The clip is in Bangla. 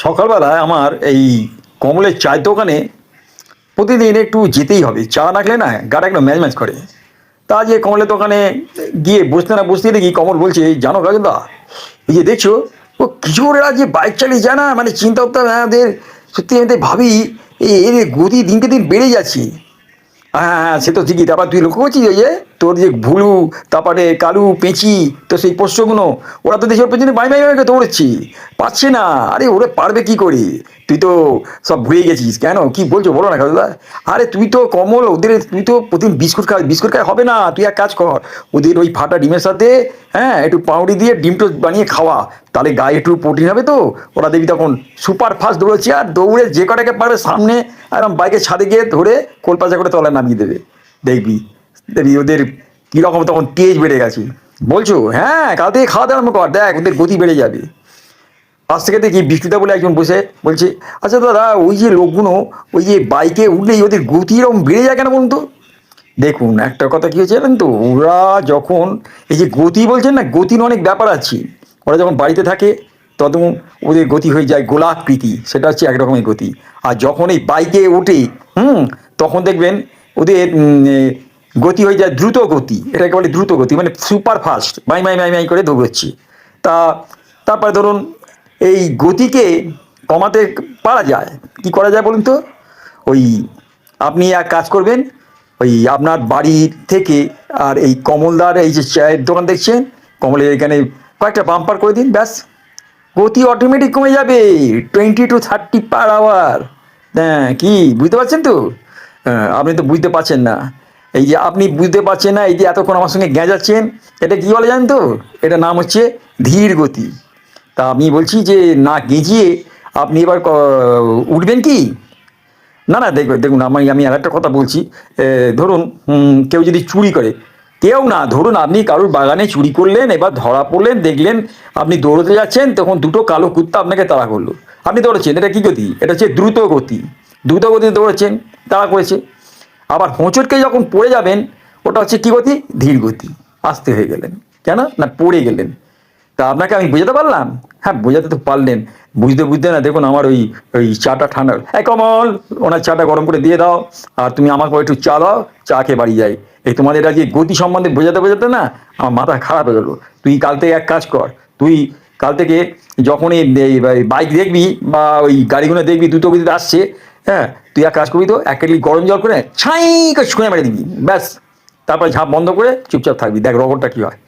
সকালবেলায় আমার এই কমলের চায়ের দোকানে প্রতিদিন একটু যেতেই হবে, চা না খেলে না গাটা একটু ম্যাজ ম্যাজ করে। তা যে কমলের দোকানে গিয়ে বসতে না বসতে দেখি কমল বলছে, জানো কাজুদা, এই যে দেখছো ও কিশোররা যে বাইক চালিয়ে যায় না, মানে চিন্তা করতে হবে আমাদের। সত্যি আমি তাই ভাবি এর গতি দিনকে দিন বেড়ে যাচ্ছে। হ্যাঁ হ্যাঁ, সে তো ঠিকই। তারপর তুই লক্ষ্য করছিস ওই যে তোর যে ভুলু, তারপরে কালু, পেঁচি, তো সেই পোষ্যগুলো, ওরা তো দেশের পেছনে বাই বাই বাই দৌড়চ্ছি, পারছে না। আরে ওরা পারবে কি করে? তুই তো সব ভুলে গেছিস। কেন, কি বলছো বলো না কাজুদা? আরে তুই তো কমল ওদের, তুই তো প্রতিদিন বিস্কুট খা, বিস্কুট খাই হবে না। তুই এক কাজ কর, ওদের ওই ফাটা ডিমের সাথে হ্যাঁ একটু পাউরুটি দিয়ে ডিম টোস্ট বানিয়ে খাওয়া, তাহলে গায়ে একটু প্রোটিন হবে। তো ওরা দেখবি তখন সুপার ফাস্ট দৌড়চ্ছে, আর দৌড়ে যে কটাকে পারবে সামনে একদম বাইকের ছাদে গিয়ে ধরে কোলপাচা করে তলায় নামিয়ে দেবে। দেখবি দেখবি ওদের কীরকম তখন তেজ বেড়ে গেছে। বলছো হ্যাঁ, কাল থেকে খাওয়া দাওয়া আরম্ভ কর, দেখ ওদের গতি বেড়ে যাবে। পাশ থেকে দেখি বিষ্ণুদা বলে একজন বসে বলছে, আচ্ছা দাদা, ওই যে লোকগুলো ওই যে বাইকে উঠলেই ওদের গতি এরকম বেড়ে যায় কেন বলুন তো? দেখুন একটা কথা কী হয়েছে জানেন তো, ওরা যখন এই যে গতি বলছেন না, গতির অনেক ব্যাপার আছে। ওরা যখন বাড়িতে থাকে তখন ওদের গতি হয়ে যায় গোলাকৃতি, সেটা হচ্ছে একরকমের গতি। আর যখন এই বাইকে ওঠে তখন দেখবেন ওদের গতি হয়ে যায় দ্রুত গতি, এটাকে বলে দ্রুত গতি, মানে সুপার ফাস্ট, মাই মাই মাই মাই করে দৌড়চ্ছি। তা তারপরে ধরুন এই গতিকে কমাতে পারা যায়, কি করা যায় বলুন তো? ওই আপনি এক কাজ করবেন, ওই আপনার বাড়ি থেকে আর এই কমলদার এই যে চায়ের দোকান দেখছেন, কমলের এখানে কয়েকটা বাম্পার করে দিন, ব্যাস গতি অটোমেটিক কমে যাবে 20 to 30 per hour। হ্যাঁ, কি বুঝতে পারছেন তো? আপনি তো বুঝতে পারছেন না। এই যে আপনি বুঝতে পারছেন না, এই যে এতক্ষণ আমার সঙ্গে গেঁজাচ্ছেন, এটা কি বলে জানেন তো? এটা নাম হচ্ছে ধীর গতি। তা আমি বলছি যে না গেঁজিয়ে আপনি এবার উঠবেন কি? না না, দেখবেন দেখুন আমি আমি আর একটা কথা বলছি। ধরুন কেউ যদি চুরি করে, কেউ না, ধরুন আপনি কারোর বাগানে চুরি করলেন, এবার ধরা পড়লেন, দেখলেন আপনি দৌড়তে যাচ্ছেন, তখন দুটো কালো কুত্তা আপনাকে তাড়া করলো, আপনি দৌড়েছেন, এটা কী গতি? এটা হচ্ছে দ্রুত গতি। দ্রুত গতিতে দৌড়েছেন, তাড়া করেছে। আবার হোঁচটকে যখন পড়ে যাবেন, ওটা হচ্ছে কী গতি? ধীর গতি। আস্তে হয়ে গেলেন, কেন না পড়ে গেলেন। তা আপনাকে আমি বুঝাতে পারলাম? হ্যাঁ, বোঝাতে তো পারলেন। বুঝতে বুঝতে না দেখুন আমার ওই ওই চাটা ঠান্ডা, এই কমল, ওনার চাটা গরম করে দিয়ে দাও, আর তুমি আমাকে একটু চা দাও, চা খেয়ে বাড়ি যাই। এই তোমাদের আজকে গতি সম্বন্ধে বোঝাতে বোঝাতে না আমার মাথা খারাপ হয়ে গেলো। তুই কাল থেকে এক কাজ কর, তুই কাল থেকে যখনই বাইক দেখবি বা ওই গাড়িগুলো দেখবি দ্রুত গতিতে আসছে, হ্যাঁ, তুই এক কাজ করবি, তো এক কেটলি গরম জল করে ছাই করে ছুঁয়ে মেরে দিবি, ব্যাস। তারপরে ঝাঁপ বন্ধ করে চুপচাপ থাকবি, দেখ রবরটা কী হয়।